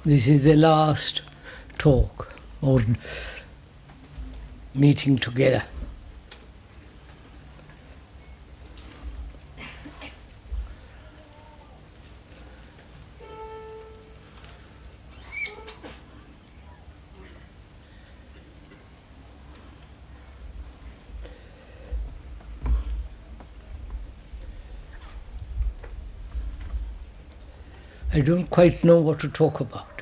This is the last talk or meeting together. I don't quite know what to talk about.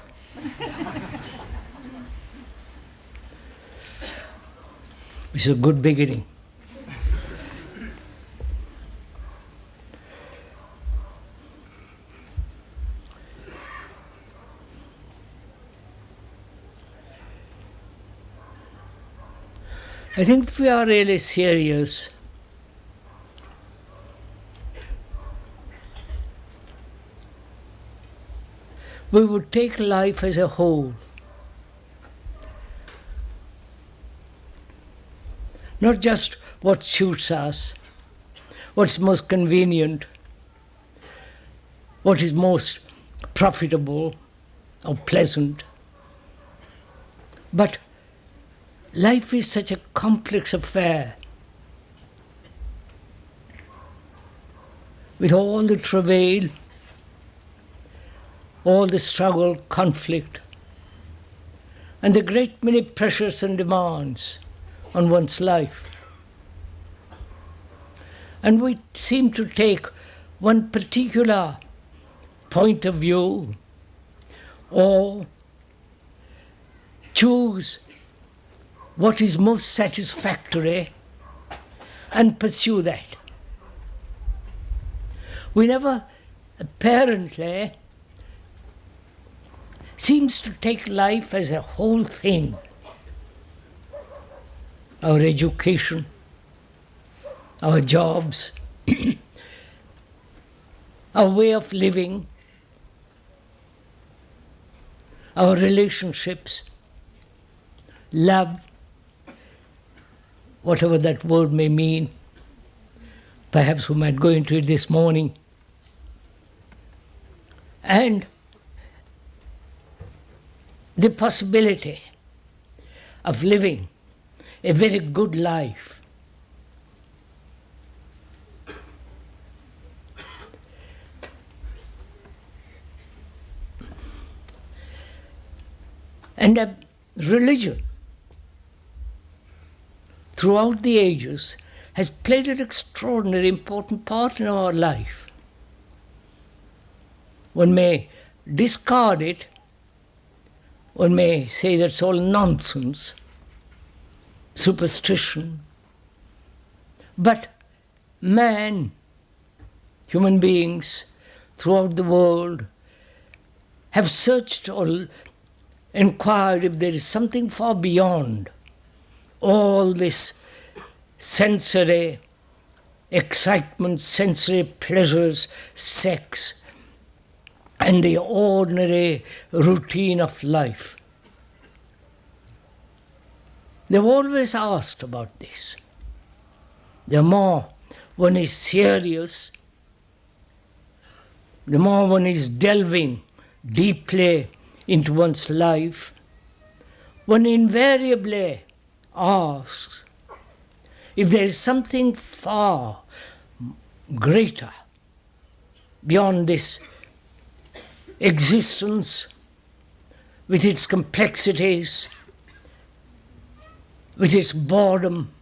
It's a good beginning. I think if we are really serious, we would take life as a whole. Not just what suits us, what's most convenient, what is most profitable or pleasant. But life is such a complex affair with all the travail, all the struggle, conflict, and the great many pressures and demands on one's life. And we seem to take one particular point of view or choose what is most satisfactory and pursue that. We never apparently seems to take life as a whole thing. Our education, our jobs, our way of living, our relationships, love, whatever that word may mean. Perhaps we might go into it this morning. And the possibility of living a very good life. And a religion throughout the ages has played an extraordinarily important part in our life. One may discard it, one may say that's all nonsense, superstition. But man, human beings throughout the world have searched or inquired if there is something far beyond all this sensory excitement, sensory pleasures, sex, and the ordinary routine of life. They've always asked about this. The more one is serious, the more one is delving deeply into one's life, one invariably asks if there is something far greater beyond this existence with its complexities, with its boredom,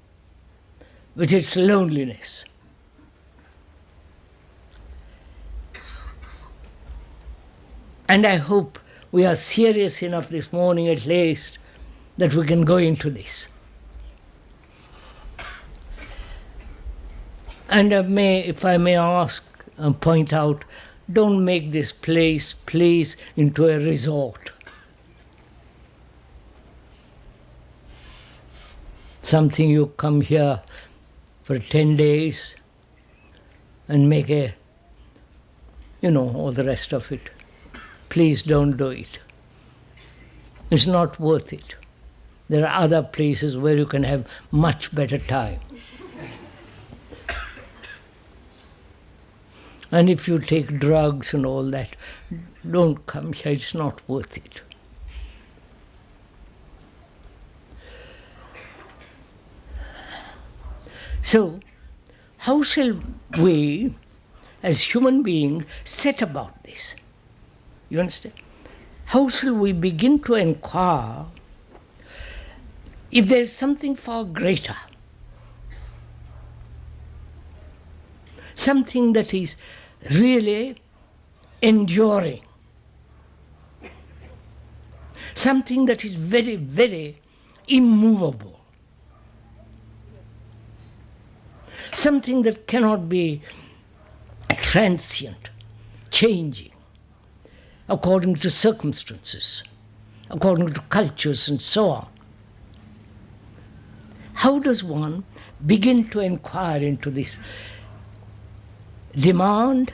with its loneliness. And I hope we are serious enough this morning at least that we can go into this. And if I may ask and point out, don't make this place, please, into a resort. Something you come here for 10 days and make all the rest of it. Please don't do it. It's not worth it. There are other places where you can have much better time. And if you take drugs and all that, don't come here, it's not worth it. So, how shall we, as human beings, set about this? You understand? How shall we begin to inquire if there is something far greater? Something that is really enduring. Something that is very, very immovable. Something that cannot be transient, changing, according to circumstances, according to cultures and so on. How does one begin to inquire into this demand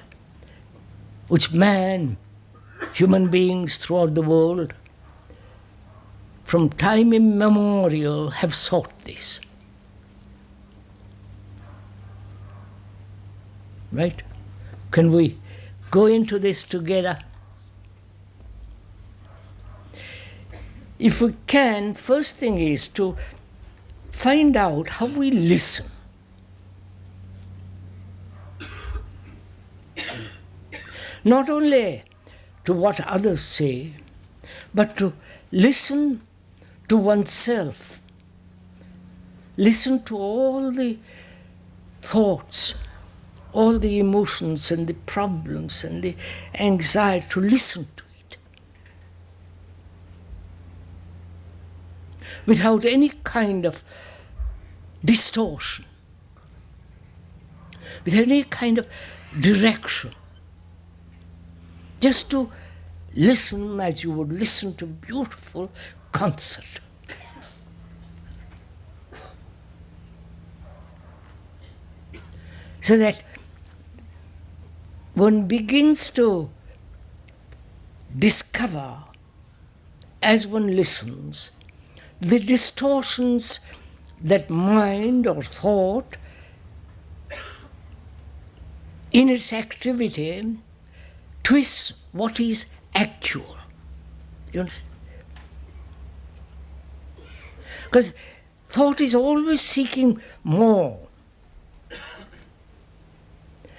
which human beings throughout the world, from time immemorial have sought this? Right? Can we go into this together? If we can, first thing is to find out how we listen. Not only to what others say, but to listen to oneself. Listen to all the thoughts, all the emotions and the problems and the anxiety, to listen to it. Without any kind of distortion, without any kind of direction. Just to listen as you would listen to a beautiful concert. So that one begins to discover, as one listens, the distortions that mind or thought, in its activity, twists what is actual. You understand? Because thought is always seeking more.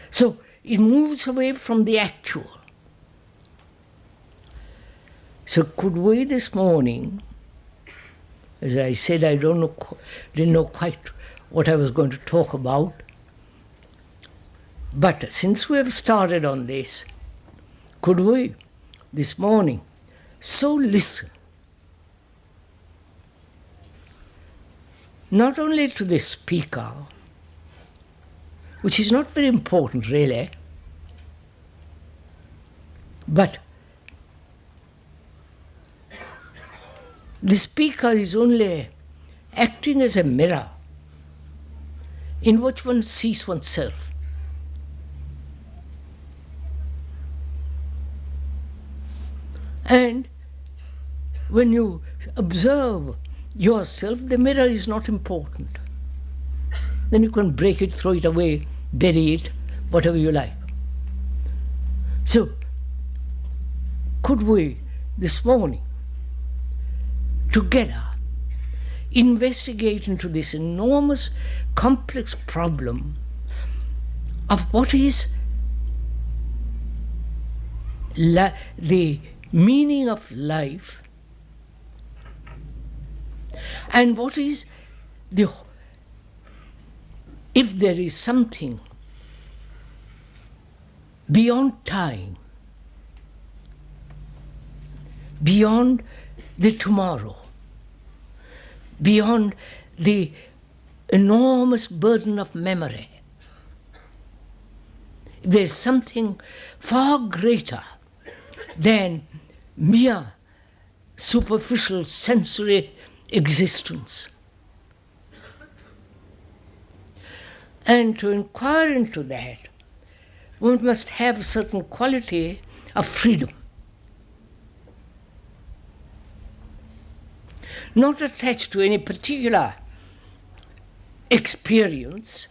So it moves away from the actual. So could we this morning, as I said, I didn't know quite what I was going to talk about, but since we have started on this, could we this morning so listen, not only to the speaker, which is not very important really, but the speaker is only acting as a mirror in which one sees oneself. And when you observe yourself, the mirror is not important. Then you can break it, throw it away, bury it, whatever you like. So, could we this morning together investigate into this enormous, complex problem of what is the meaning of life and what is the if there is something beyond time, beyond the tomorrow, beyond the enormous burden of memory, if there is something far greater than mere superficial sensory existence. And to inquire into that, one must have a certain quality of freedom. Not attached to any particular experience,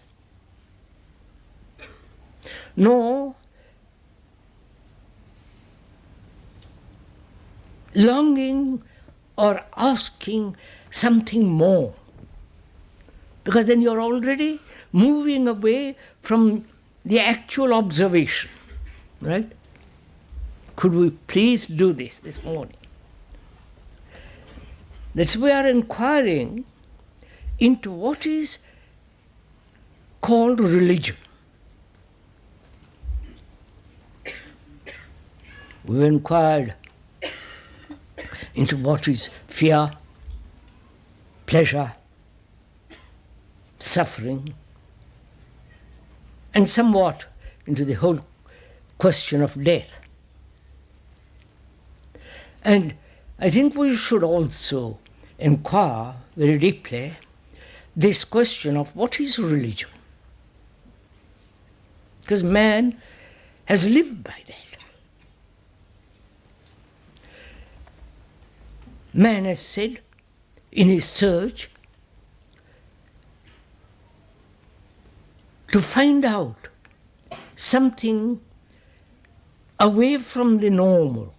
nor longing or asking something more. Because then you're already moving away from the actual observation, right? Could we please do this morning? That's we are inquiring into what is called religion. We've inquired into what is fear, pleasure, suffering, and somewhat into the whole question of death. And I think we should also inquire very deeply this question of what is religion. Because man has lived by that. Man has said in his search to find out something away from the normal,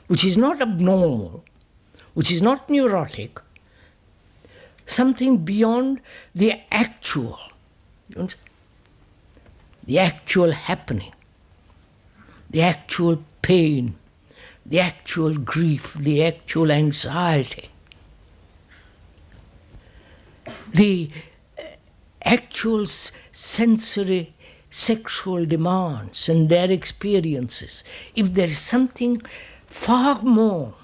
which is not abnormal, which is not neurotic, something beyond the actual, the actual happening, the actual pain, the actual grief, the actual anxiety, the actual sensory sexual demands and their experiences. If there is something far more,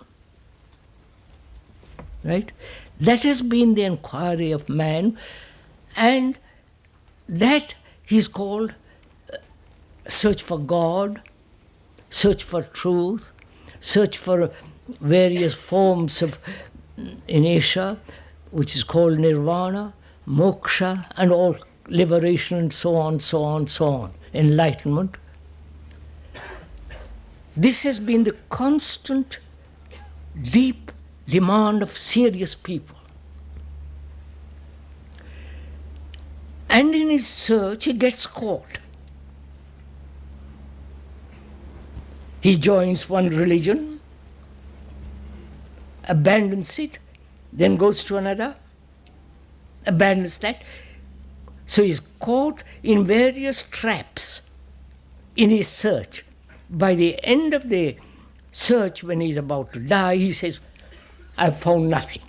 right? That has been the inquiry of man, and that is called search for God, search for truth, search for various forms of inertia, which is called nirvana, moksha, and all liberation, and so on, so on, so on, enlightenment. This has been the constant, deep demand of serious people. And in his search, he gets caught. He joins one religion, abandons it, then goes to another, abandons that. So he's caught in various traps in his search. By the end of the search, when he's about to die, he says, I've found nothing.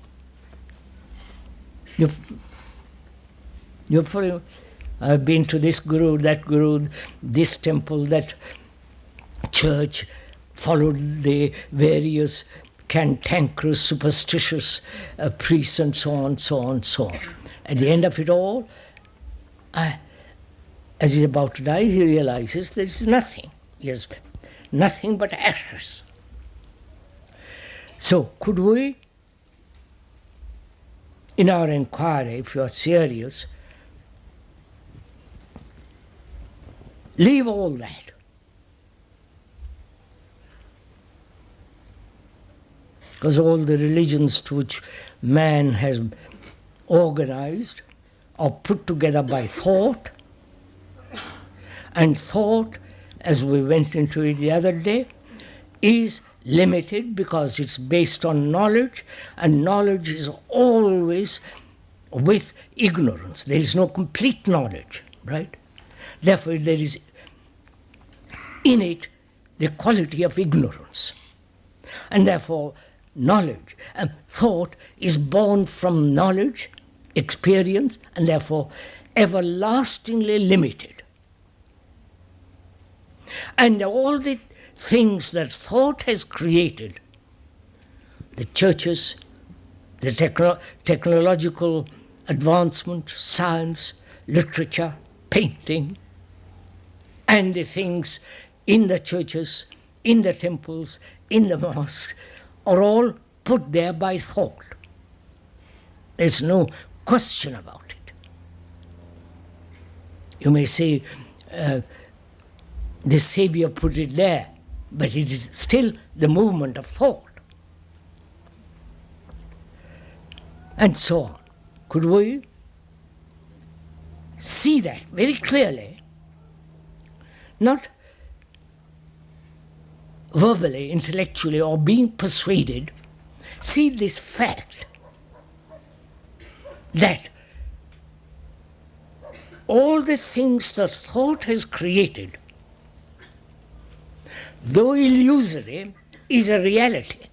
I've been to this guru, this temple, that church, followed the various cantankerous, superstitious priests, and so on, so on, so on. At the end of it all, as he's about to die, he realizes there is nothing. He has nothing but ashes. So could we, in our inquiry, if you are serious, leave all that? Because all the religions to which man has organized are put together by thought, and thought, as we went into it the other day, is limited because it's based on knowledge, and knowledge is always with ignorance. There is no complete knowledge, right? Therefore, there is in it the quality of ignorance. And therefore, knowledge and thought is born from knowledge, experience, and therefore everlastingly limited. And all the things that thought has created, the churches, the technological advancement, science, literature, painting, and the things in the churches, in the temples, in the mosques, are all put there by thought. There's no question about it. You may say, the Savior put it there, but it is still the movement of thought. And so on. Could we see that very clearly, not verbally, intellectually, or being persuaded, see this fact that all the things that thought has created, though illusory, is a reality.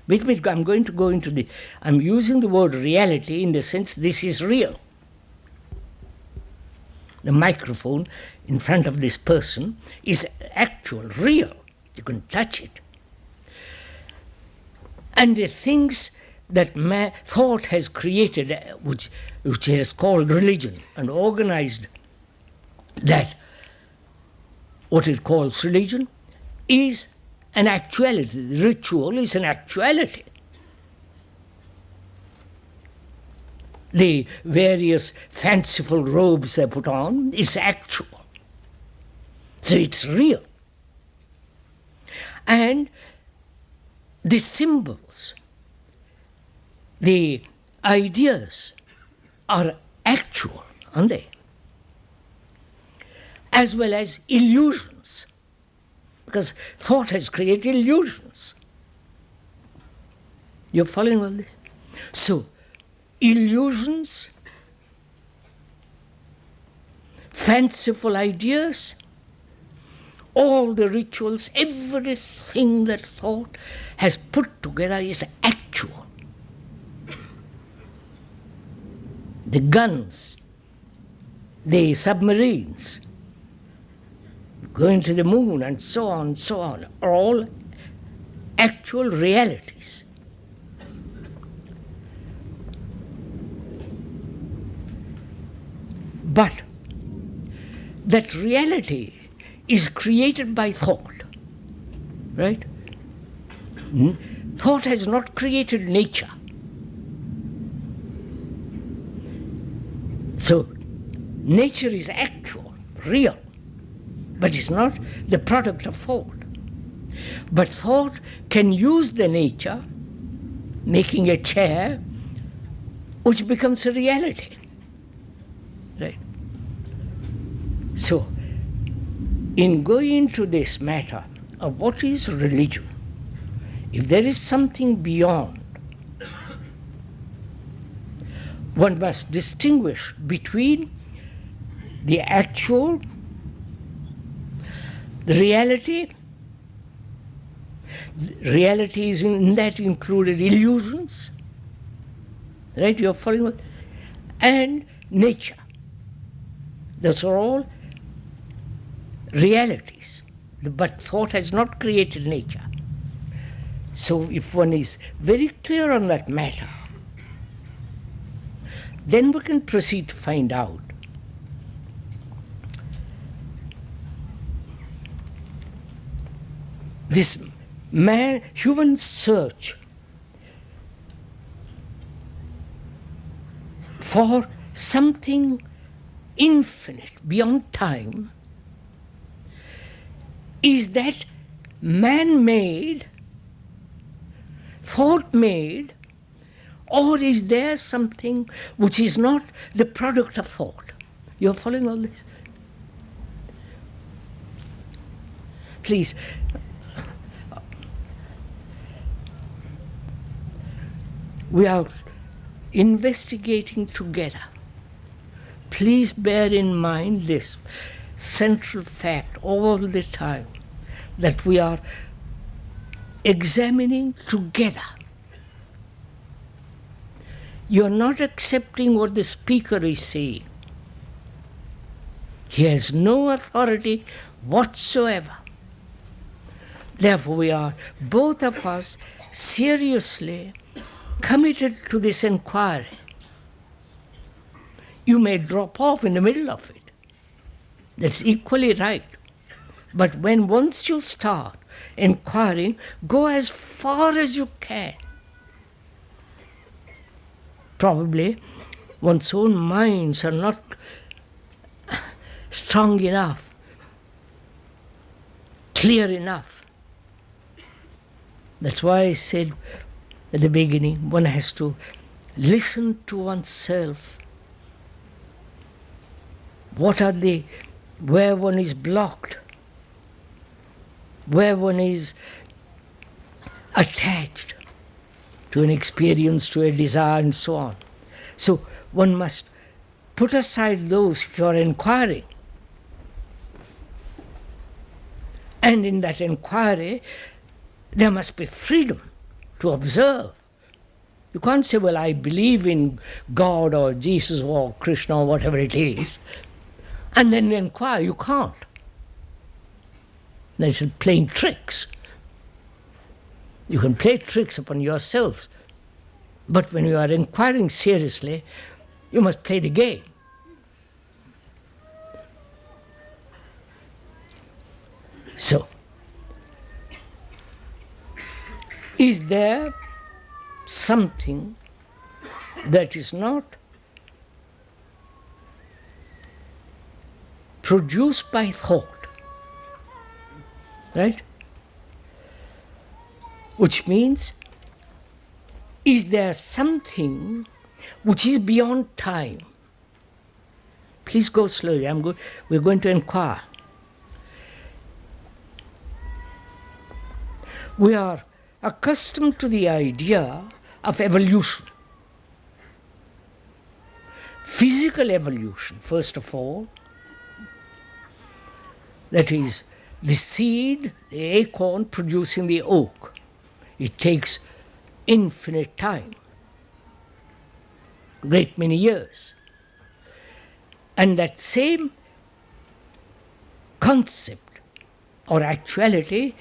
Wait, I'm going to go into I'm using the word reality in the sense this is real. The microphone in front of this person is actual, real. You can touch it. And the things that thought has created, which is called religion, and organized that, what it calls religion, is an actuality. The ritual is an actuality. The various fanciful robes they put on is actual. So it's real. And the symbols, the ideas are actual, aren't they? As well as illusions. Because thought has created illusions. You're following all this? So, illusions, fanciful ideas, all the rituals, everything that thought has put together is actual. The guns, the submarines, going to the moon, and so on, are all actual realities. But that reality is created by thought, right? Thought has not created nature. So, nature is actual, real, but it's not the product of thought. But thought can use the nature, making a chair, which becomes a reality. Right? So, in going into this matter of what is religion, if there is something beyond, one must distinguish between the actual, the reality. Reality is in that included illusions, right? You're following what? And nature. Those are all realities. But thought has not created nature. So if one is very clear on that matter, then we can proceed to find out this human search for something infinite beyond time is that man-made, thought-made, or is there something which is not the product of thought? You're following all this? Please. We are investigating together. Please bear in mind this central fact all the time, that we are examining together You're not accepting what the speaker is saying. He has no authority whatsoever. Therefore, we are, both of us, seriously committed to this inquiry. You may drop off in the middle of it. That's equally right. But once you start inquiring, go as far as you can. Probably one's own minds are not strong enough, clear enough. That's why I said at the beginning, one has to listen to oneself. Where one is blocked, where one is attached to an experience, to a desire, and so on. So one must put aside those if you are inquiring. And in that inquiry, there must be freedom to observe. You can't say, well, I believe in God or Jesus or Krishna or whatever it is, and then inquire. You can't. That's playing tricks. You can play tricks upon yourselves, but when you are inquiring seriously, you must play the game. So, is there something that is not produced by thought? Right? Which means, is there something which is beyond time? Please go slowly. We're going to inquire. We are accustomed to the idea of evolution. Physical evolution, first of all. That is, the seed, the acorn producing the oak. It takes infinite time, great many years. And that same concept or actuality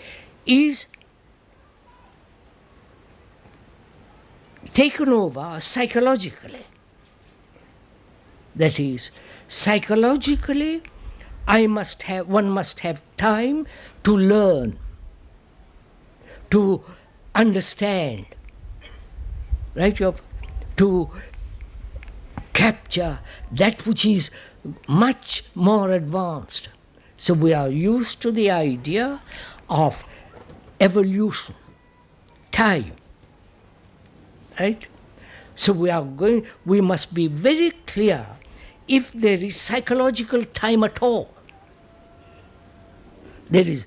is taken over psychologically. That is, psychologically, one must have time to learn, to understand, right? To capture that which is much more advanced. So we are used to the idea of evolution, time, right? So we must be very clear if there is psychological time at all. There is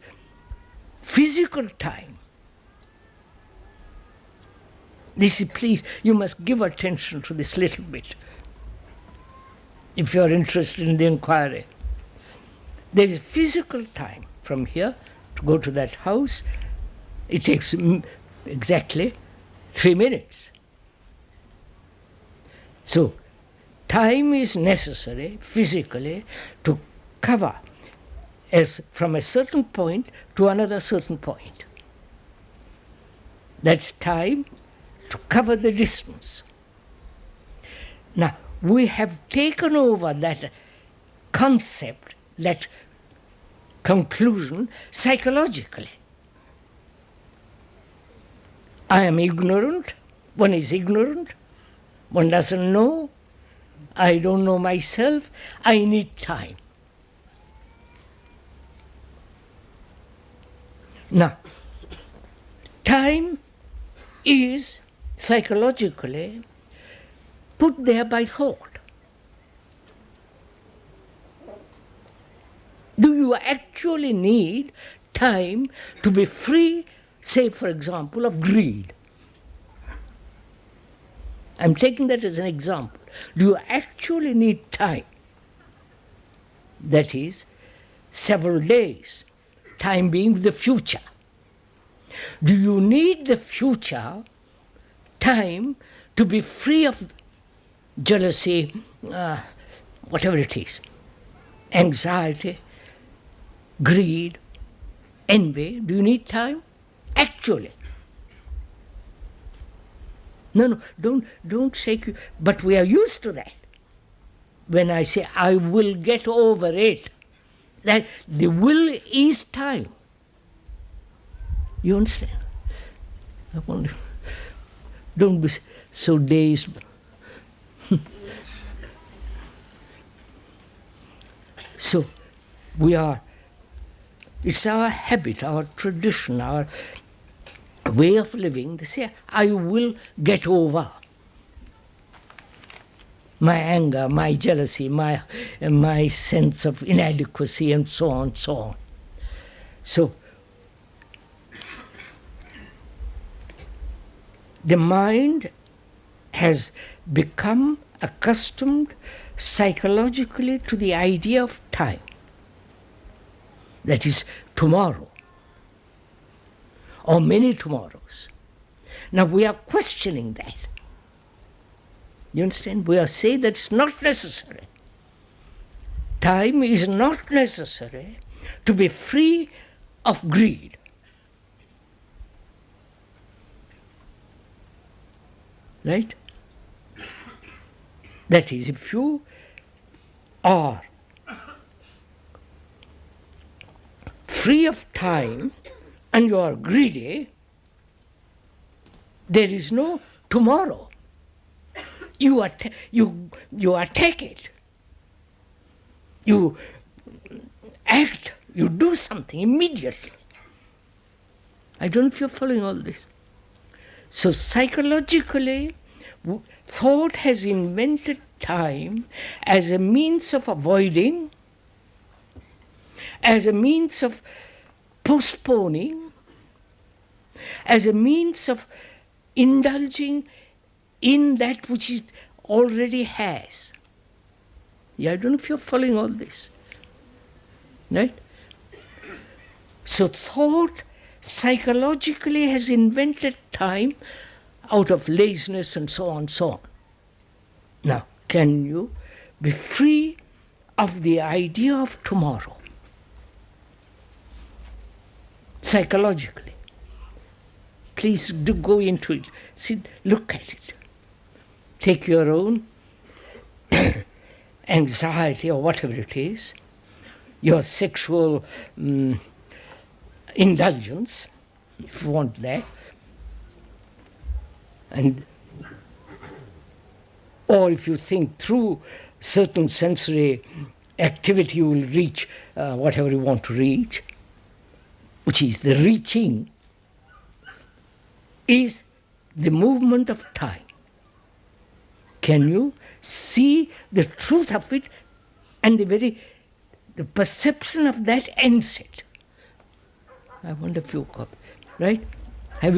physical time. Please, you must give attention to this little bit if you are interested in the inquiry. There is physical time from here to go to that house. It takes exactly 3 minutes. So, time is necessary physically to cover from a certain point to another certain point. That's time to cover the distance. Now, we have taken over that concept, that conclusion, psychologically. I am ignorant, one is ignorant, one doesn't know, I don't know myself, I need time. Now, time is psychologically put there by thought. Do you actually need time to be free, say, for example, of greed? I'm taking that as an example. Do you actually need time? That is, several days, time being the future. Do you need the future time to be free of jealousy, whatever it is, anxiety, greed, envy. Do you need time? Actually. No, don't shake you. But we are used to that. When I say, I will get over it, that the will is time. You understand? I wonder. Don't be so dazed. So, it's our habit, our tradition, our way of living. They say, I will get over my anger, my jealousy, my sense of inadequacy, and so on, so on. So, the mind has become accustomed psychologically to the idea of time. That is tomorrow, or many tomorrows. Now we are questioning that. You understand? We are saying that it's not necessary. Time is not necessary to be free of greed. Right? That is, if you are free of time and you are greedy, there is no tomorrow. You attack it. You act, you do something immediately. I don't know if you're following all this. So psychologically, thought has invented time as a means of avoiding, as a means of postponing, as a means of indulging in that which it already has. Yeah, I don't know if you're following all this. Right? So thought psychologically has invented time out of laziness and so on, so on. Now, can you be free of the idea of tomorrow? Psychologically. Please do go into it. See, look at it. Take your own anxiety or whatever it is, your sexual indulgence, if you want that, and or if you think through certain sensory activity you will reach whatever you want to reach, which is the reaching, is the movement of time. Can you see the truth of it and the perception of that ends it? I wonder if you copy, right? Are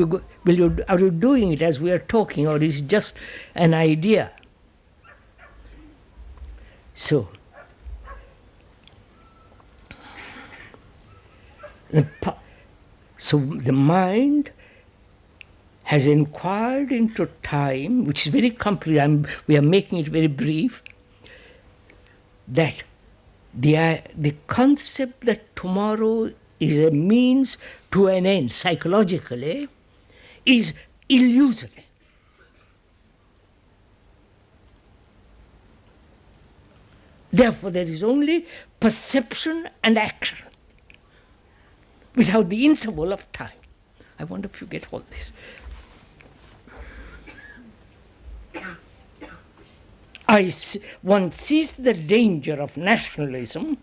you doing it as we are talking, or is it just an idea? So, the mind has inquired into time, which is very complicated. We are making it very brief. That the concept that tomorrow is a means to an end psychologically is illusory. Therefore, there is only perception and action without the interval of time. I wonder if you get all this. One sees the danger of nationalism,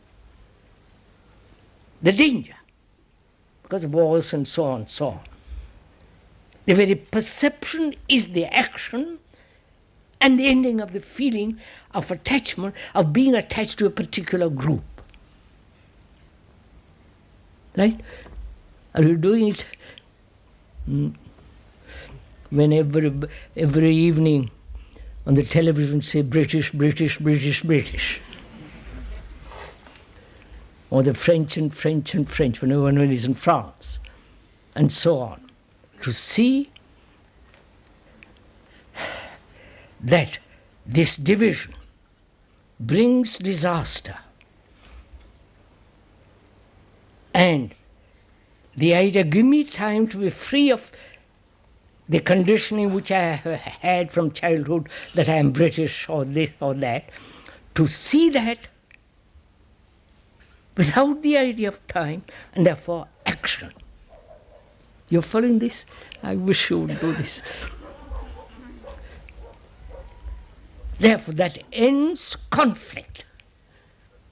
the danger, because of wars and so on, so on. The very perception is the action and the ending of the feeling of attachment, of being attached to a particular group. Right? Are you doing it? When every evening on the television say British, British, British, British. Or the French and French and French, when everyone is in France, and so on. To see that this division brings disaster. And the idea, give me time to be free of the conditioning which I have had from childhood, that I am British or this or that, to see that without the idea of time, and therefore action. You're following this? I wish you would do this. Therefore, that ends conflict.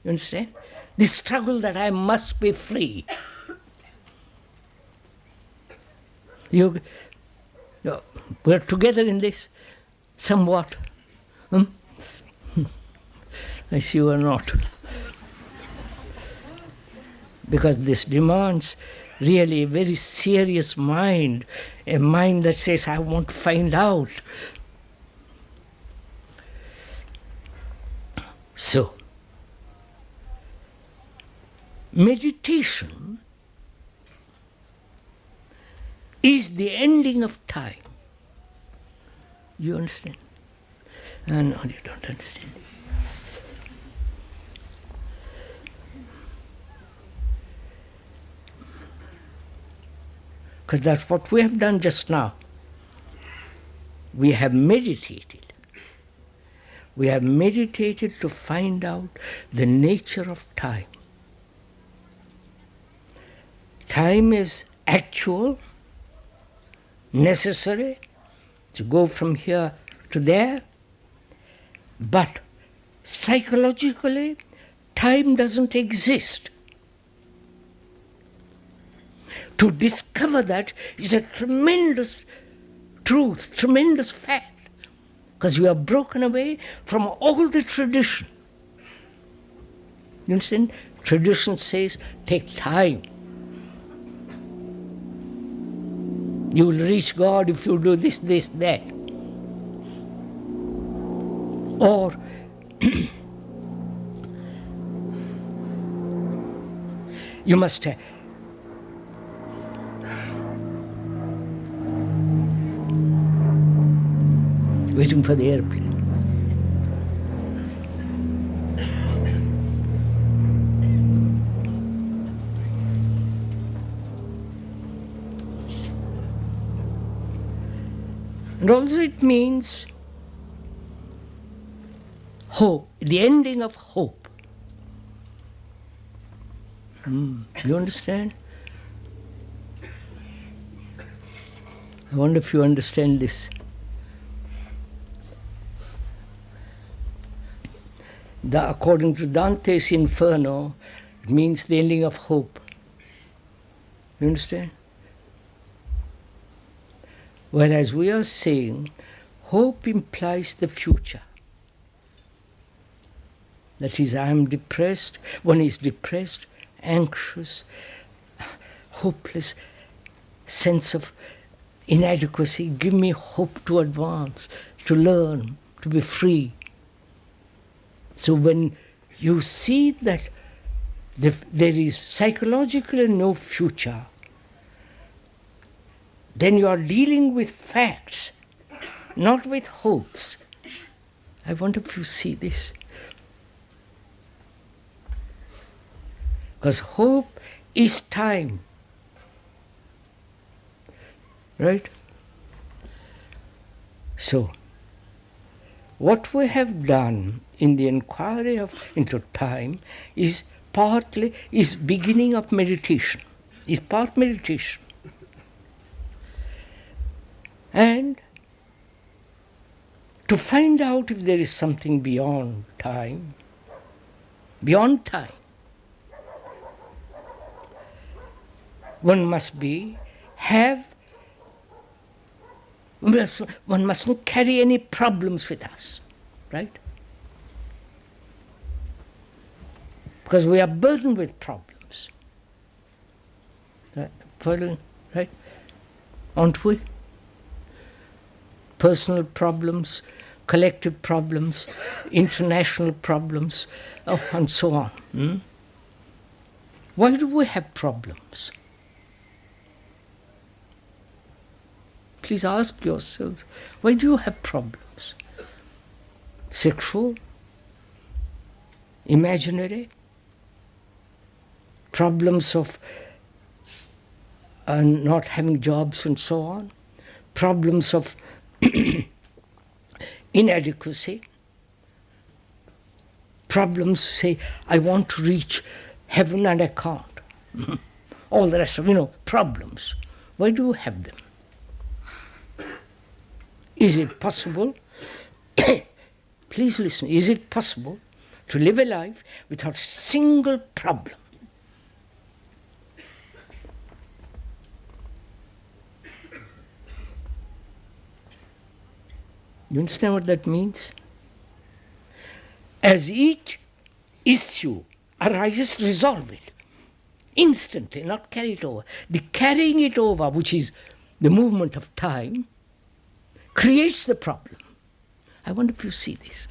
You understand? The struggle that I must be free. We're together in this, somewhat. I see you are not. Because this demands really a very serious mind, a mind that says, I want to find out. So, meditation is the ending of time. You understand? No, you don't understand. Because that's what we have done just now. We have meditated. We have meditated to find out the nature of time. Time is actual, necessary to go from here to there, but psychologically, time doesn't exist. To discover that is a tremendous truth, tremendous fact, because you have broken away from all the tradition. You understand? Tradition says, take time. You will reach God if you do this, this, that. Or you must waiting for the airplane. And also it means hope, the ending of hope. You understand? I wonder if you understand this. According to Dante's Inferno, it means the ending of hope. You understand? Whereas we are saying hope implies the future. That is, I am depressed. One is depressed, anxious, hopeless, sense of inadequacy. Give me hope to advance, to learn, to be free. So when you see that there is psychologically no future, then you are dealing with facts, not with hopes. I wonder if you see this. Because hope is time. Right? So, what we have done in the inquiry into time is beginning of meditation, is part meditation. And to find out if there is something beyond time, one mustn't carry any problems with us, right? Because we are burdened with problems. Right? Aren't we? Personal problems, collective problems, international problems, and so on. Why do we have problems? Please ask yourselves, why do you have problems? sexual, imaginary, problems of not having jobs and so on, problems of inadequacy, problems, say, I want to reach heaven and I can't. All the rest of, problems. Why do you have them? Is it possible, please listen, is it possible to live a life without a single problem? You understand what that means? As each issue arises, resolve it instantly, not carry it over. The carrying it over, which is the movement of time, creates the problem. I wonder if you see this.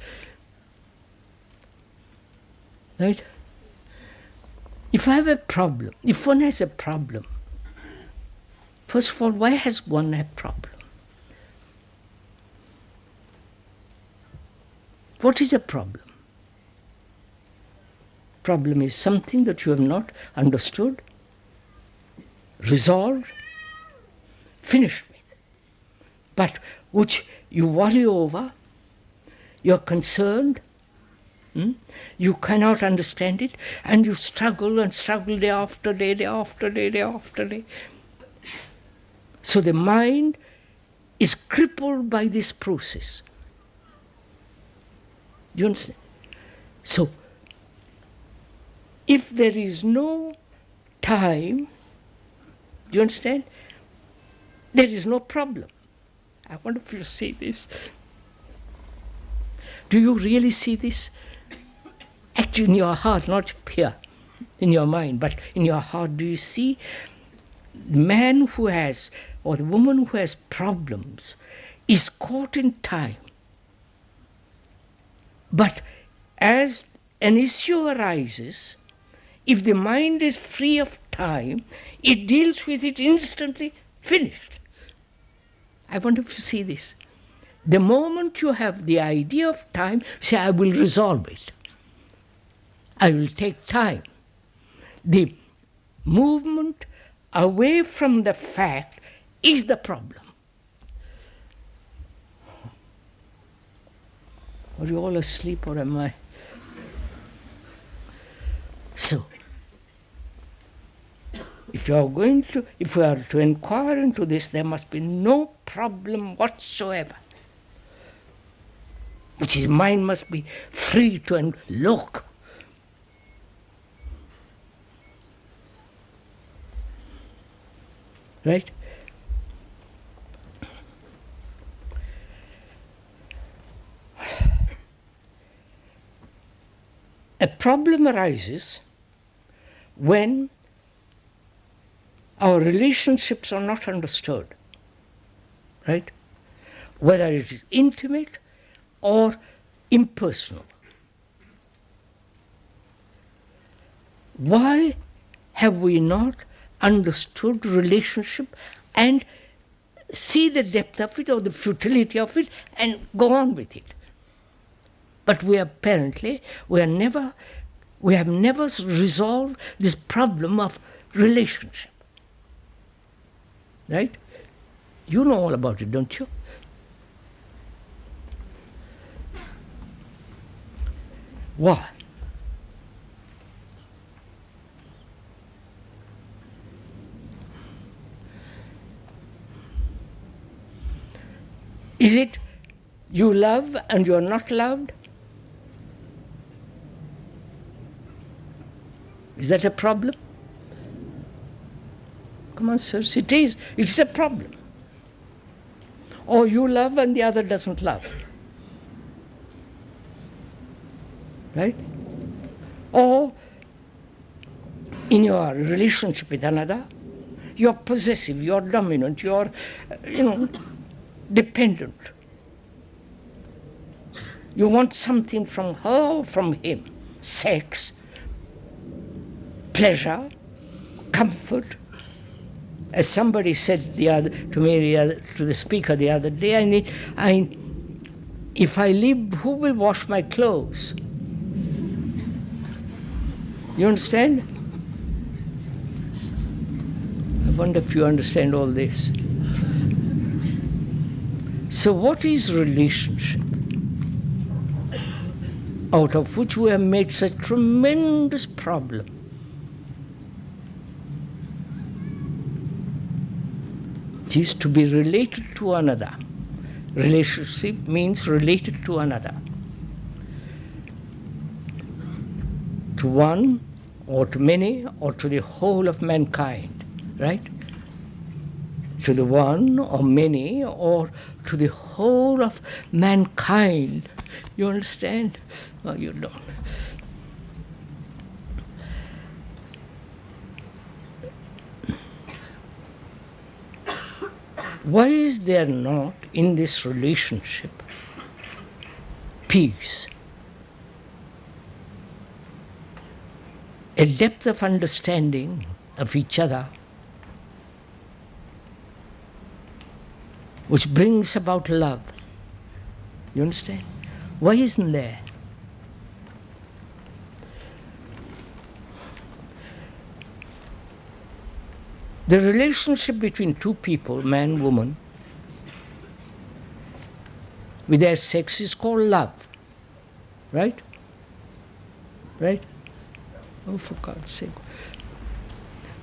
Right? If I have a problem, if one has a problem, first of all, why has one a problem? What is a problem? Problem is something that you have not understood, resolved, finished with, but which you worry over, you're concerned, you cannot understand it, and you struggle and struggle day after day, day after day, day after day. So the mind is crippled by this process. You understand? So, if there is no time, do you understand? There is no problem. I wonder if you see this. Do you really see this? Actually, in your heart, not here, in your mind, but in your heart, do you see the man who has, or the woman who has problems, is caught in time? But as an issue arises, if the mind is free of time, it deals with it instantly, finished. I wonder if you see this. The moment you have the idea of time, say, I will resolve it. I will take time. The movement away from the fact is the problem. Are you all asleep or am I? So, if we are to inquire into this, there must be no problem whatsoever. Which is, mind must be free to look. Right? A problem arises when our relationships are not understood, right? Whether it is intimate or impersonal. Why have we not understood relationship and see the depth of it or the futility of it and go on with it? But we have never resolved this problem of relationship. Right? You know all about it, don't you? Why? Is it you love and you are not loved? Is that a problem? Come on, sirs, it is. It's a problem. Or you love and the other doesn't love. Right? Or in your relationship with another, you're possessive, you're dominant, you're, dependent. You want something from her or from him. Sex, pleasure, comfort. As somebody said to the speaker the other day, If I leave, who will wash my clothes? You understand? I wonder if you understand all this. So what is relationship? Out of which we have made such tremendous problem. It is to be related to another. Relationship means related to another. To one, or to many, or to the whole of mankind, right? To the one, or many, or to the whole of mankind. You understand? Or you don't? Why is there not in this relationship peace? A depth of understanding of each other which brings about love. You understand? Why isn't there? The relationship between two people, man, woman, with their sex is called love. Right? Right? Oh, for God's sake.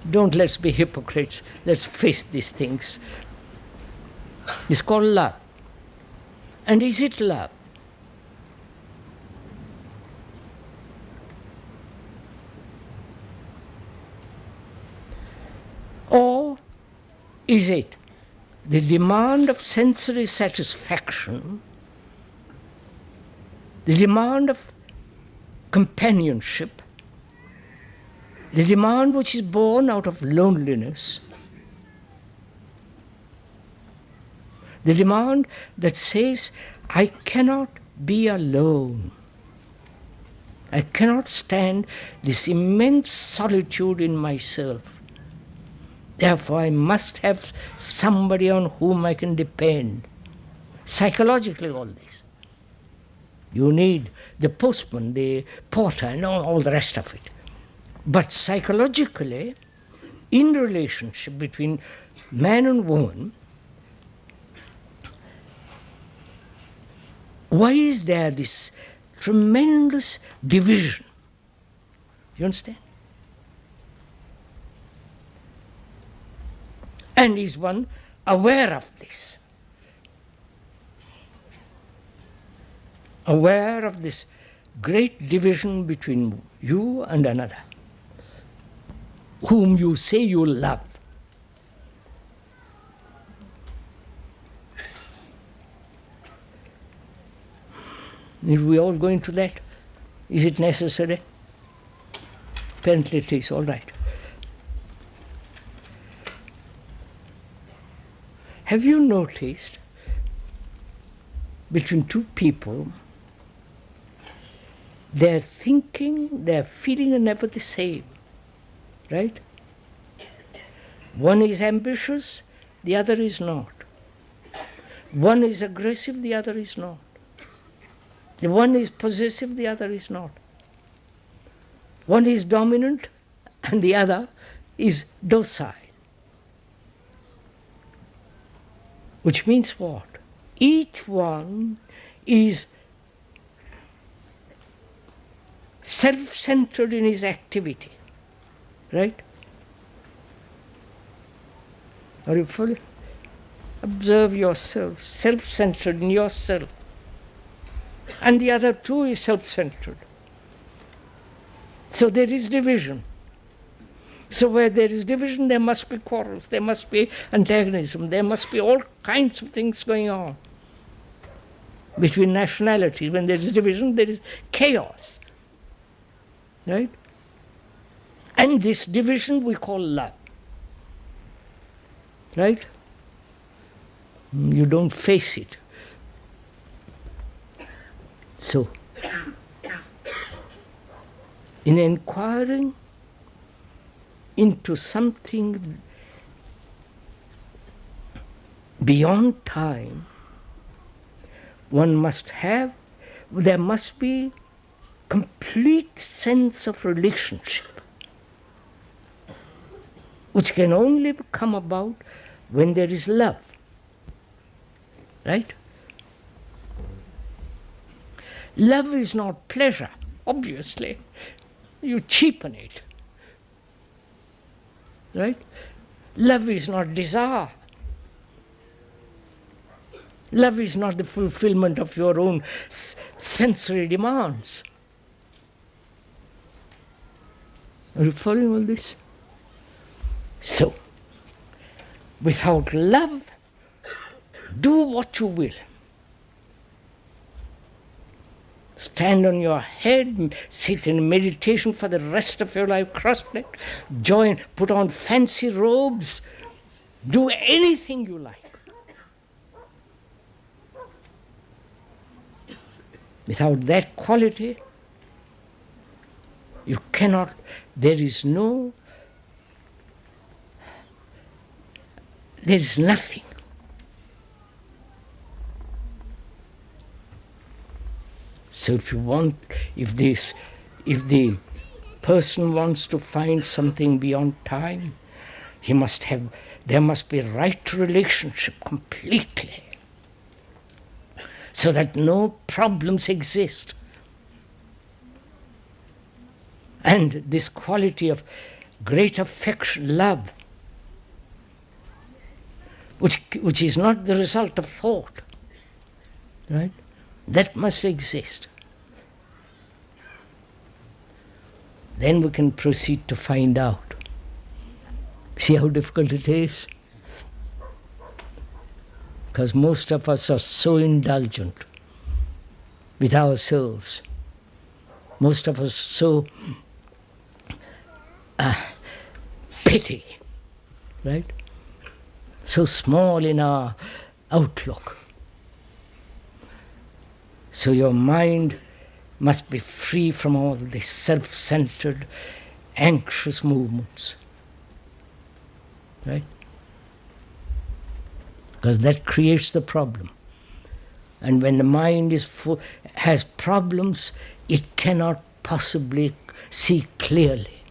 Don't let's be hypocrites. Let's face these things. It's called love. And is it love? Or is it the demand of sensory satisfaction, the demand of companionship, the demand which is born out of loneliness, the demand that says, I cannot be alone. I cannot stand this immense solitude in myself. Therefore, I must have somebody on whom I can depend. Psychologically, all this. You need the postman, the porter, and all the rest of it. But psychologically, in relationship between man and woman, why is there this tremendous division? You understand? And is one aware of this? Aware of this great division between you and another, whom you say you love. Are we all going to that? Is it necessary? Apparently it is, all right. Have you noticed between two people, their thinking, their feeling are never the same, right? One is ambitious, the other is not. One is aggressive, the other is not. The one is possessive, the other is not. One is dominant and the other is docile. Which means what? Each one is self-centered in his activity. Right? Are you fully? Observe yourself, self-centered in yourself. And the other too is self-centered. So there is division. So where there is division, there must be quarrels, there must be antagonism, there must be all kinds of things going on. Between nationalities, when there is division, there is chaos. Right? And this division we call love. Right? You don't face it. So, in inquiring into something beyond time, there must be complete sense of relationship, which can only come about when there is love. Right? Love is not pleasure, obviously. You cheapen it. Right? Love is not desire. Love is not the fulfillment of your own sensory demands. Are you following all this? So, without love, do what you will. Stand on your head, sit in meditation for the rest of your life, cross-legged, put on fancy robes, do anything you like. Without that quality, you cannot, there is nothing. So if the person wants to find something beyond time, there must be right relationship completely, so that no problems exist. And this quality of great affection, love, which is not the result of thought, right? That must exist. Then we can proceed to find out. See how difficult it is? Because most of us are so indulgent with ourselves. Most of us so petty, right? So small in our outlook. So your mind must be free from all these self-centered, anxious movements, right? Because that creates the problem. And when the mind has problems, it cannot possibly see clearly.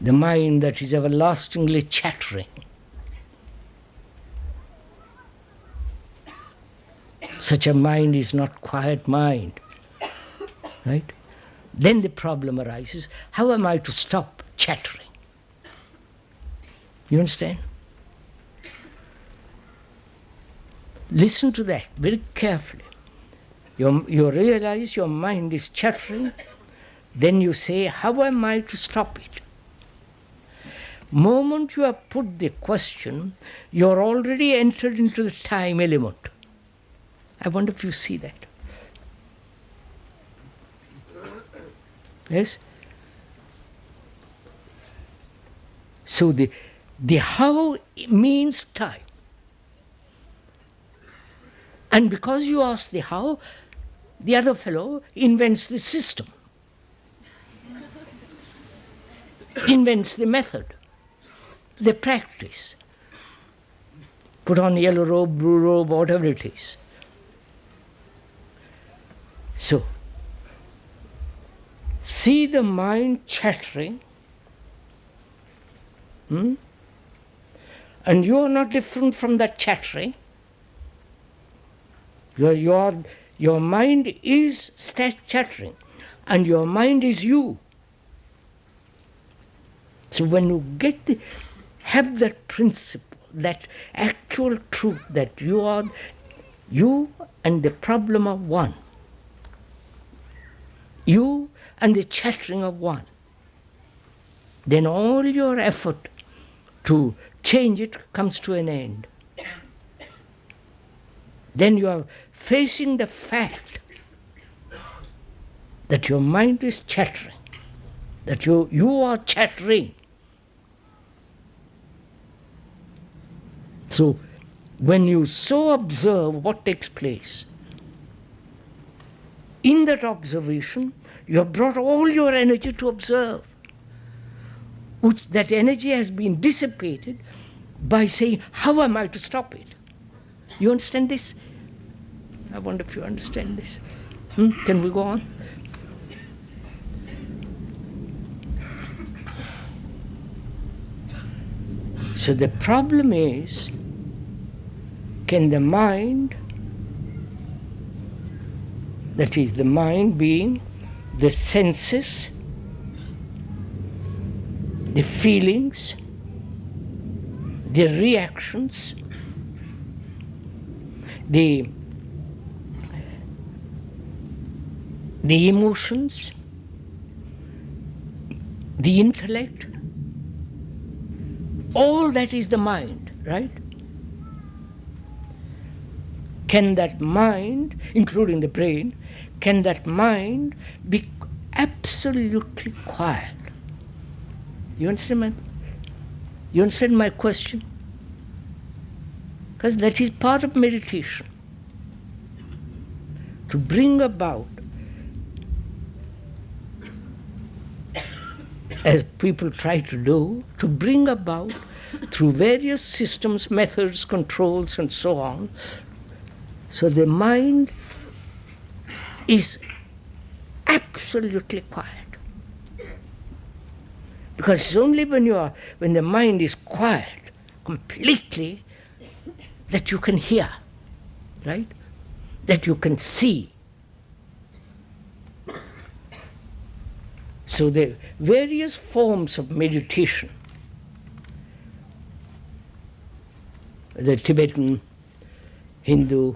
The mind that is everlastingly chattering, such a mind is not quiet mind, right? Then the problem arises, how am I to stop chattering? You understand? Listen to that very carefully. You realize your mind is chattering, then you say, how am I to stop it? Moment you have put the question, you're already entered into the time element. I wonder if you see that. Yes? So the how means time. And because you ask the how, the other fellow invents the system, invents the method, the practice. Put on yellow robe, blue robe, whatever it is. So, see the mind chattering, and you are not different from that chattering. Your mind is chattering, and your mind is you. So when you have that principle, that actual truth that you and the problem are one, you and the chattering of one, then all your effort to change it comes to an end. Then you are facing the fact that your mind is chattering, that you are chattering. So when you so observe what takes place, in that observation, you have brought all your energy to observe, which that energy has been dissipated by saying, how am I to stop it? You understand this? I wonder if you understand this. Can we go on? So the problem is, can the mind, that is the mind being the senses, the feelings, the reactions, the emotions, the intellect, all that is the mind, right? Can that mind, including the brain, can that mind be absolutely quiet? You understand my question? Because that is part of meditation. To bring about, as people try to do, to bring about through various systems, methods, controls, and so on, so the mind is absolutely quiet. Because it's only when the mind is quiet completely that you can hear, right? That you can see. So the various forms of meditation, the Tibetan, Hindu,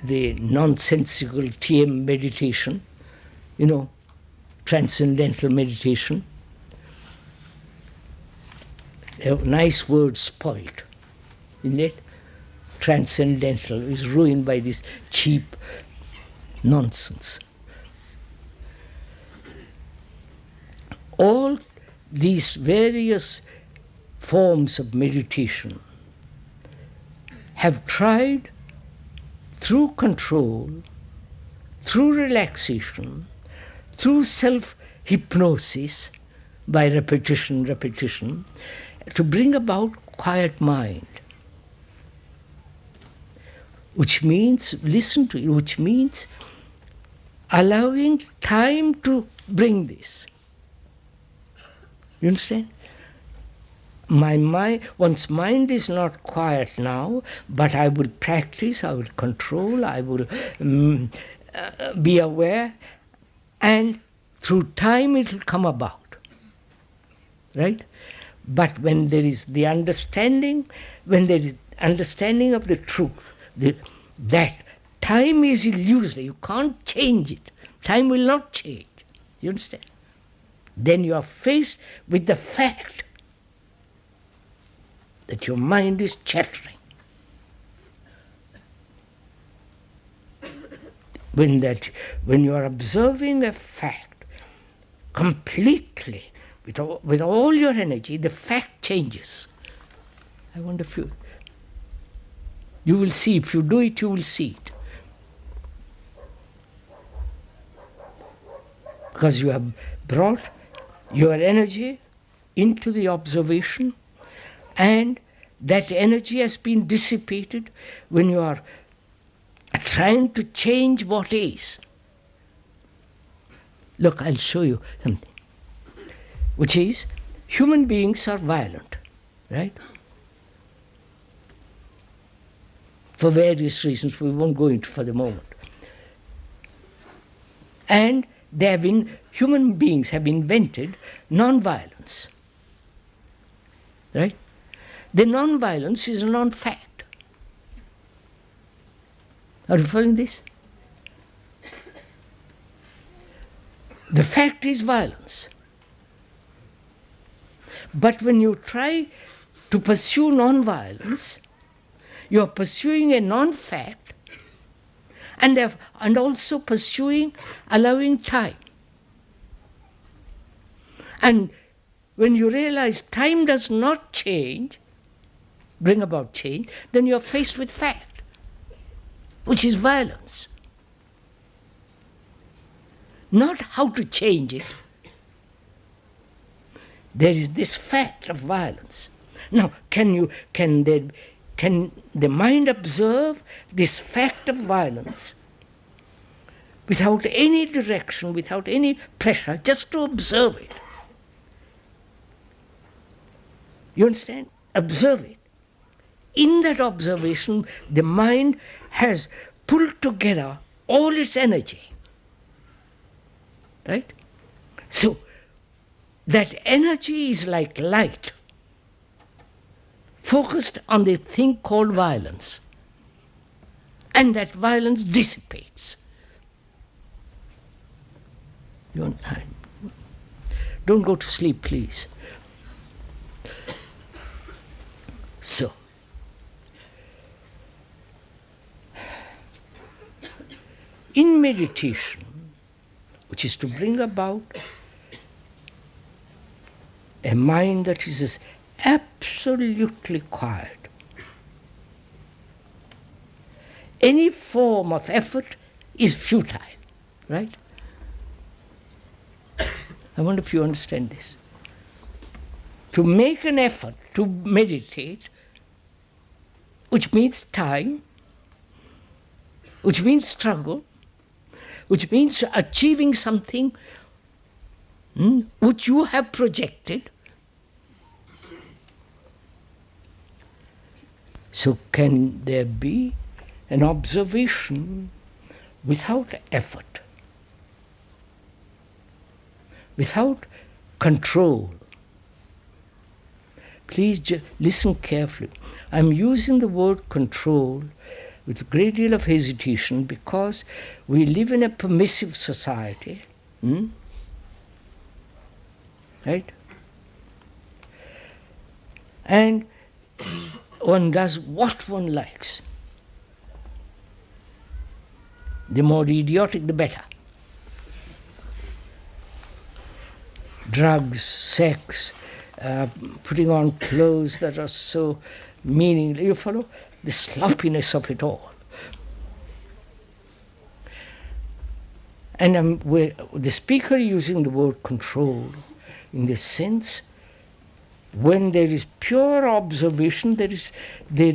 the nonsensical TM meditation, transcendental meditation. A nice word spoiled, isn't it? Transcendental is ruined by this cheap nonsense. All these various forms of meditation have tried through control, through relaxation, through self-hypnosis, by repetition, to bring about quiet mind. Which means, listen to it, which means allowing time to bring this. You understand? My mind, one's mind is not quiet now, but I will practice, I will control, I will be aware, and through time it will come about. Right? But when there is the understanding, when there is understanding of the truth, that time is illusory, you can't change it. Time will not change. You understand? Then you are faced with the fact that your mind is chattering. When you are observing a fact completely, with all your energy, the fact changes. I wonder if you will see, if you do it, you will see it. Because you have brought your energy into the observation, and that energy has been dissipated when you are trying to change what is. Look, I'll show you something. Which is, human beings are violent, right? For various reasons we won't go into for the moment. And human beings have invented non-violence, right? The non-violence is a non-fact. Are you following this? The fact is violence. But when you try to pursue non-violence, you are pursuing a non-fact and also allowing time. And when you realize time does not bring about change, then you are faced with fact, which is violence. Not how to change it. There is this fact of violence. Now, can the mind observe this fact of violence without any direction, without any pressure, just to observe it? You understand? Observe it. In that observation, the mind has pulled together all its energy. Right? So, that energy is like light, focused on the thing called violence. And that violence dissipates. Don't go to sleep, please. So, in meditation, which is to bring about a mind that is absolutely quiet, any form of effort is futile, right? I wonder if you understand this. To make an effort to meditate, which means time, which means struggle, which means achieving something which you have projected. So can there be an observation without effort, without control? Please listen carefully. I'm using the word control with a great deal of hesitation because we live in a permissive society. Right? And one does what one likes. The more idiotic, the better. Drugs, sex, putting on clothes that are so meaningless. You follow? The sloppiness of it all. And the speaker using the word control in the sense, when there is pure observation, there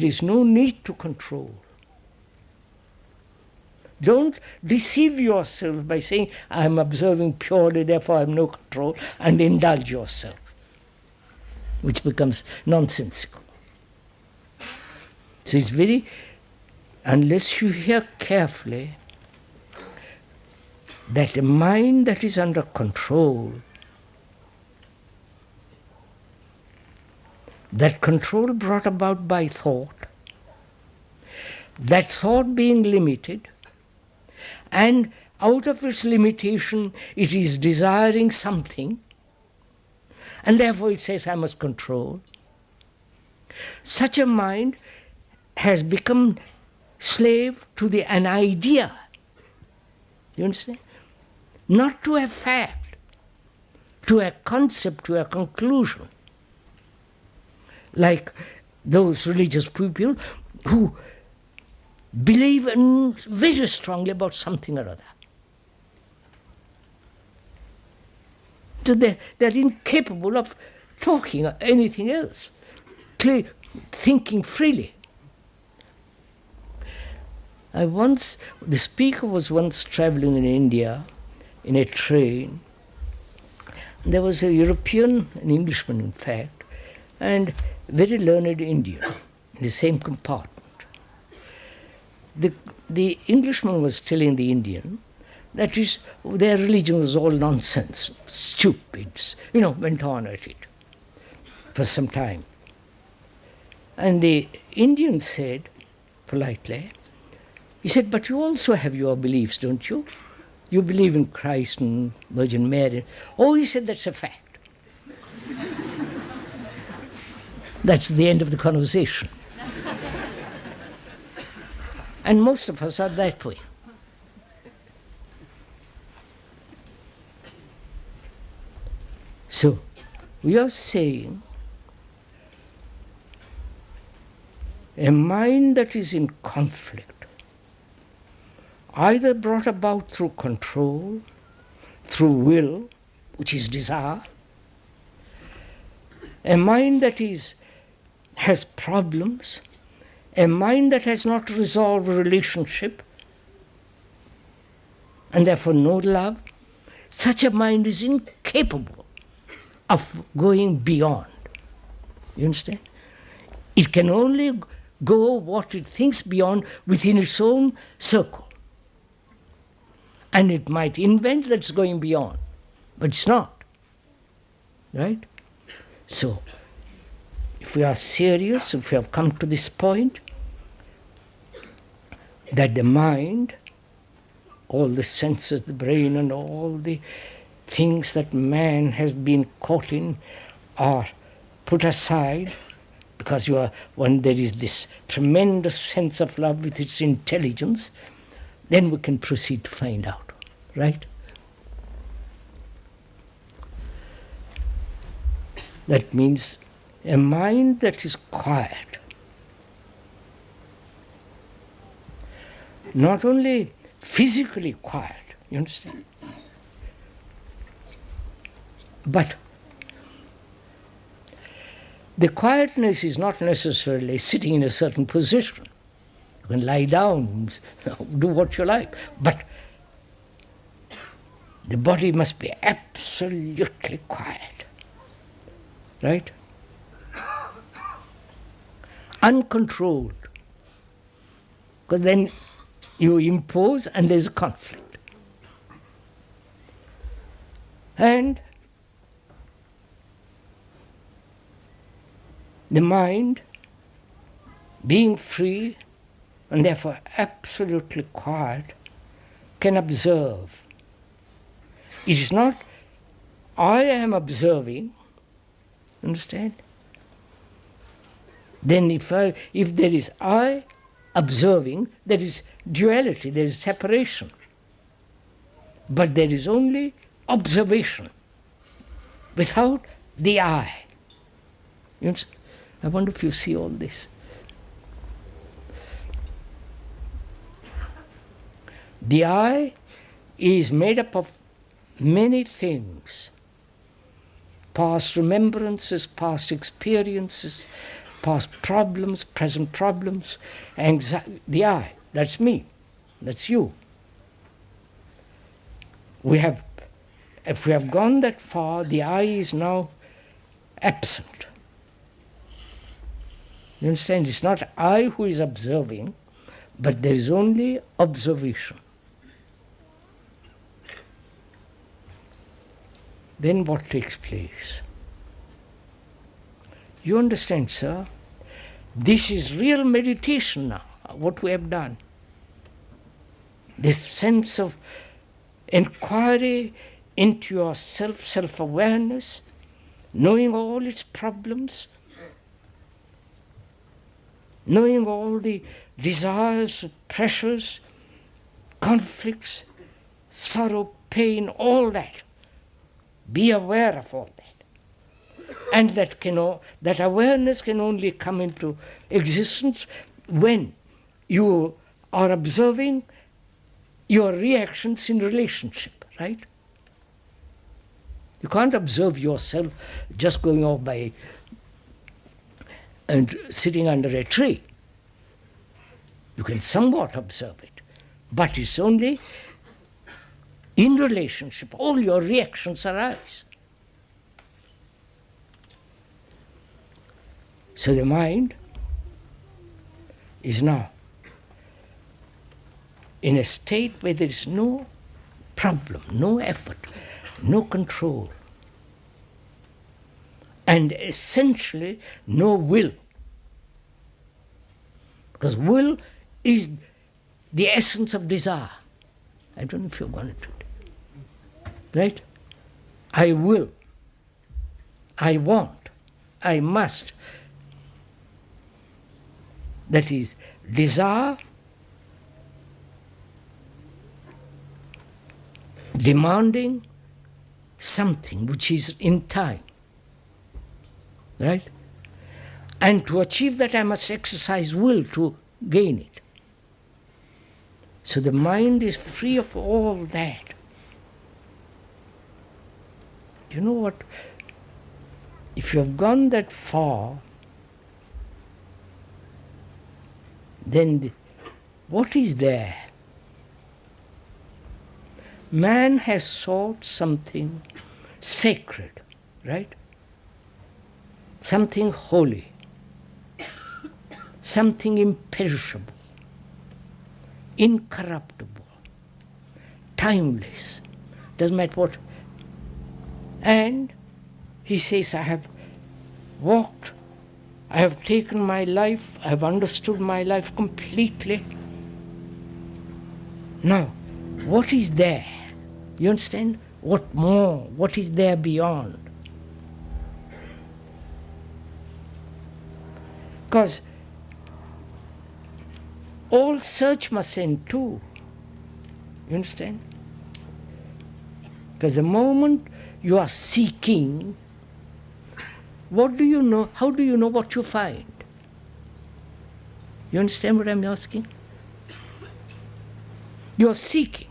is no need to control. Don't deceive yourself by saying, I'm observing purely, therefore I have no control, and indulge yourself, which becomes nonsensical. So it's unless you hear carefully, that a mind that is under control, that control brought about by thought, that thought being limited, and out of its limitation it is desiring something, and therefore it says, I must control. Such a mind has become slave to an idea. You understand? Not to a fact, to a concept, to a conclusion. Like those religious people who believe very strongly about something or other. So they're incapable of talking or anything else, thinking freely. The speaker was once traveling in India in a train. There was a European, an Englishman in fact, and very learned Indian in the same compartment. The Englishman was telling the Indian that their religion was all nonsense, stupids, went on at it for some time. And the Indian said, politely, he said, but you also have your beliefs, don't you? You believe in Christ and Virgin Mary. Oh, he said, that's a fact. That's the end of the conversation. And most of us are that way. So, we are saying a mind that is in conflict, either brought about through control, through will, which is desire, a mind that is has problems, a mind that has not resolved a relationship, and therefore no love, such a mind is incapable of going beyond. You understand? It can only go what it thinks beyond within its own circle. And it might invent that's going beyond, but it's not. Right? So, if we are serious, if we have come to this point, that the mind, all the senses, the brain, and all the things that man has been caught in are put aside, because when there is this tremendous sense of love with its intelligence, then we can proceed to find out, right? That means a mind that is quiet, not only physically quiet, you understand, but the quietness is not necessarily sitting in a certain position. You can lie down, do what you like, but the body must be absolutely quiet, right? Uncontrolled, because then you impose and there's conflict. And the mind, being free and therefore absolutely quiet, can observe. It is not I am observing, understand? Then if there is I observing, there is duality, there is separation. But there is only observation without the I. You understand? I wonder if you see all this. The I is made up of many things. Past remembrances, past experiences, past problems, present problems, anxiety. The I, that's me, that's you. If we have gone that far, the I is now absent. You understand? It's not I who is observing, but there is only observation. Then what takes place? You understand, sir? This is real meditation now, what we have done. This sense of inquiry into yourself, self-awareness, knowing all its problems, knowing all the desires, pressures, conflicts, sorrow, pain, all that. Be aware of all that. And that awareness can only come into existence when you are observing your reactions in relationship, right? You can't observe yourself just going off by and sitting under a tree. You can somewhat observe it, but it's only in relationship. All your reactions arise. So the mind is now in a state where there is no problem, no effort, no control, and essentially no will. Because will is the essence of desire. I don't know if you want it. Right? I will. I want. I must. That is desire demanding something which is in time. Right? And to achieve that I must exercise will to gain it. So the mind is free of all that. You know what? If you have gone that far, then what is there? Man has sought something sacred, right? Something holy, something imperishable, incorruptible, timeless, doesn't matter what. And he says, I have walked, I have taken my life, I have understood my life completely. Now, what is there? You understand? What more? What is there beyond? Because all search must end too. You understand? Because the moment you are seeking, what do you know? How do you know what you find? You understand what I'm asking? You're seeking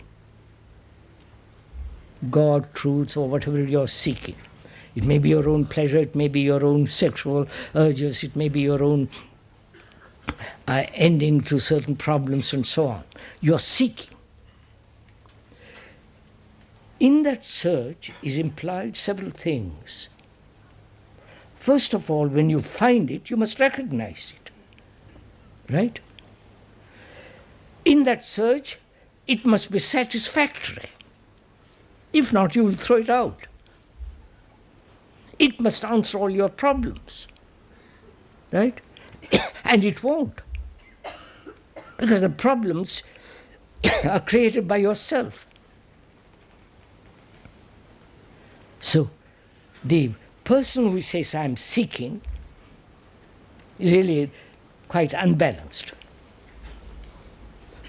God, truth, or whatever you're seeking. It may be your own pleasure, it may be your own sexual urges, it may be your own ending to certain problems and so on. You're seeking. In that search is implied several things. First of all, when you find it, you must recognize it. Right? In that search, it must be satisfactory. If not, you will throw it out. It must answer all your problems. Right? And it won't. Because the problems are created by yourself. So, the person who says, I'm seeking, is really quite unbalanced.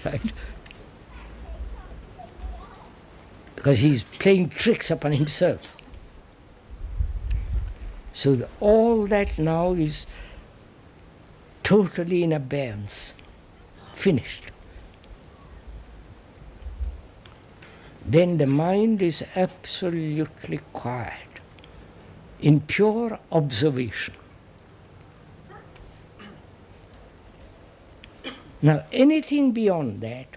Right? Because he's playing tricks upon himself. So all that now is totally in abeyance, finished. Then the mind is absolutely quiet, in pure observation. Now, anything beyond that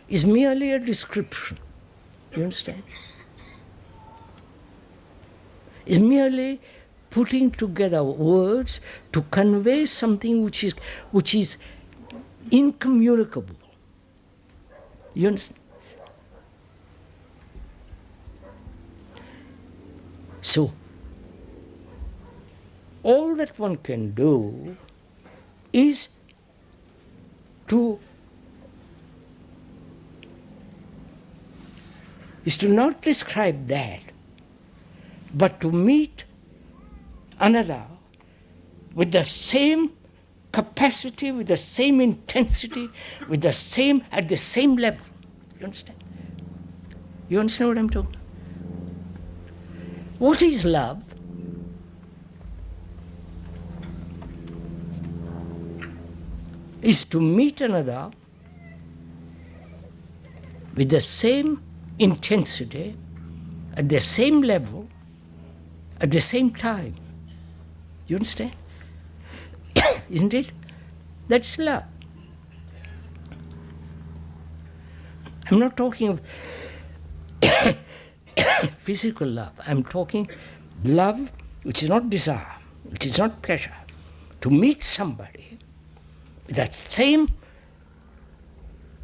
is merely a description. You understand? Is merely putting together words to convey something which is incommunicable. You understand? So, all that one can do is to not describe that, but to meet another with the same capacity, with the same intensity, with the same, at the same level. You understand? You understand what I'm talking about? What is love? Is to meet another with the same intensity, at the same level, at the same time. You understand? Isn't it? That's love. I'm not talking of physical love. I'm talking love which is not desire, which is not pleasure. To meet somebody with that same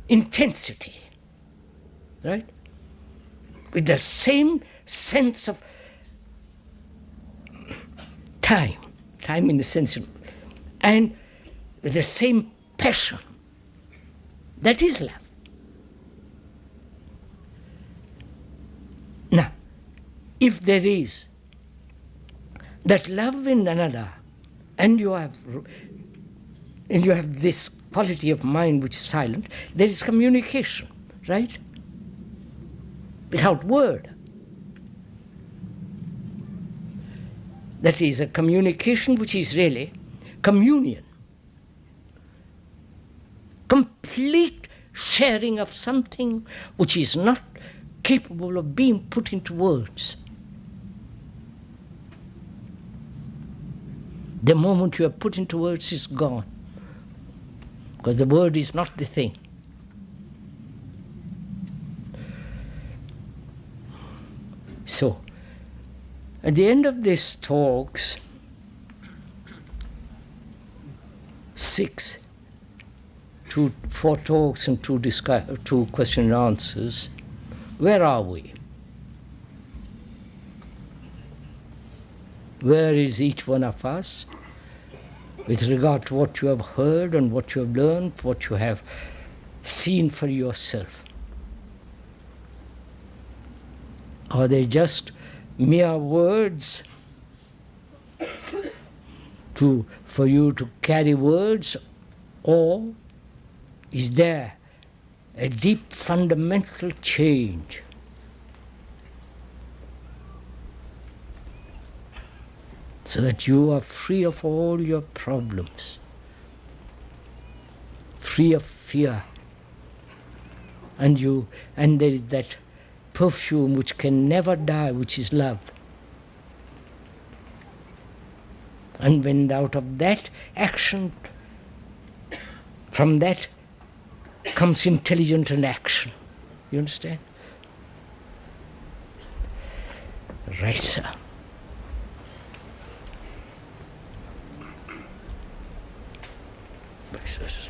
intensity, right? With the same sense of time in the sense of, and with the same passion. That is love. Now, if there is that love in another, and you have this quality of mind which is silent, there is communication, right? Without word. That is a communication which is really communion. Complete sharing of something which is not capable of being put into words. The moment you are put into words, it's gone. because the word is not the thing. So, at the end of this talks, 4 talks and 2 question and answers, where are we? Where is each one of us with regard to what you have heard and what you have learned, what you have seen for yourself? Are they just mere words for you to carry words, or is there a deep fundamental change? So that you are free of all your problems, free of fear, and there is that perfume which can never die, which is love. And when out of that action, from that comes intelligence and action. You understand? Right, sir. Yes.